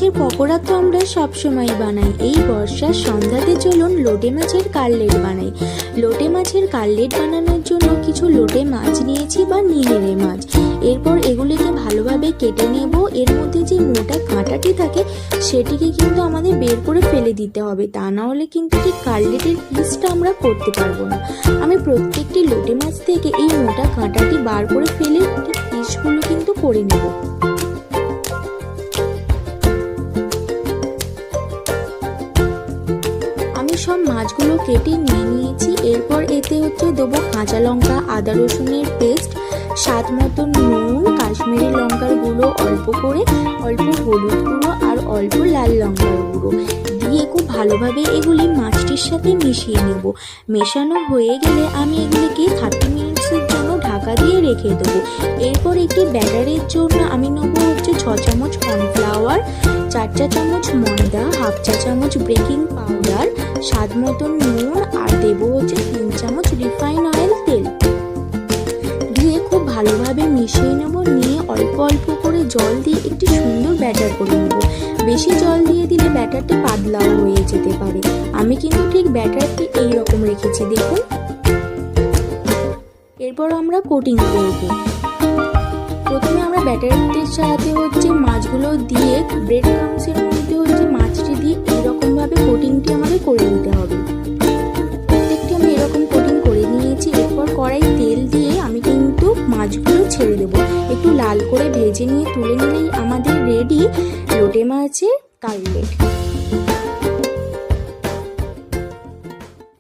মাছের পকোড়া তো আমরা সবসময় বানাই। এই বর্ষার সন্ধ্যাতে চলুন লোটে মাছের কাটলেট বানাই। লোটে মাছের কাটলেট বানানোর জন্য কিছু লোটে মাছ নিয়েছি বা নিহেরে মাছ। এরপর এগুলিকে ভালোভাবে কেটে নেব। এর মধ্যে যে মোটা কাঁটাটি থাকে সেটিকে কিন্তু আমাদের বের করে ফেলে দিতে হবে, তা না হলে কিন্তু ঠিক কাটলেটের পিসটা আমরা করতে পারবো না। আমি প্রত্যেকটি লোটে মাছ থেকে এই মোটা কাঁটাটি বার করে ফেলে ঠিক পিসগুলো কিন্তু করে নেব। সব মাছগুলো কেটে নিয়ে নিয়েছি। এরপর এতে দেবো কাঁচা লঙ্কা, আদা রসুনের পেস্ট, স্বাদ মতন নুন, কাশ্মীরি লঙ্কার গুঁড়ো অল্প করে, অল্প হলুদ গুঁড়ো আর অল্প লাল লঙ্কার গুঁড়ো দিয়ে খুব ভালোভাবে এগুলি মাছটির সাথে মিশিয়ে নেব। মেশানো হয়ে গেলে আমি এগুলিকে 30 মিনিটের জন্য ঢাকা দিয়ে রেখে দেবো। এরপর একটি ব্যাটারের জন্য আমি নেব 6 চামচ কর্নফ্লাওয়ার, 4 চা চামচ ময়দা, হাফ চা চামচ বেকিং পাউডার, স্বাদ মতন নুন আর দেবো 3 চামচ রিফাইন অয়েল তেল দিয়ে খুব ভালোভাবে মিশিয়ে নেব। নিয়ে অল্প অল্প করে জল দিয়ে একটি সুন্দর ব্যাটার করে নেব। বেশি জল দিয়ে দিলে ব্যাটারটি পাতলাও হয়ে যেতে পারে। আমি কিন্তু ঠিক ব্যাটারটি এইরকম রেখেছি, দেখুন। এরপর আমরা কোটিং করব। প্রথমে আমরা ব্যাটারটির সাথে মাছগুলো দিয়ে ব্রেড ক্রাম্বসের মধ্যে মাছটি দিয়ে এইরকমভাবে কোটিংটি আমাদের করে নিতে হবে। প্রত্যেকটি আমি এরকম কোটিং করে নিয়েছি। এরপর কড়াই তেল দিয়ে আমি কিন্তু মাছগুলো ছেড়ে দেবো। একটু লাল করে ভেজে নিয়ে তুলে নিলেই আমাদের রেডি লোটে মাছের কাটলেট।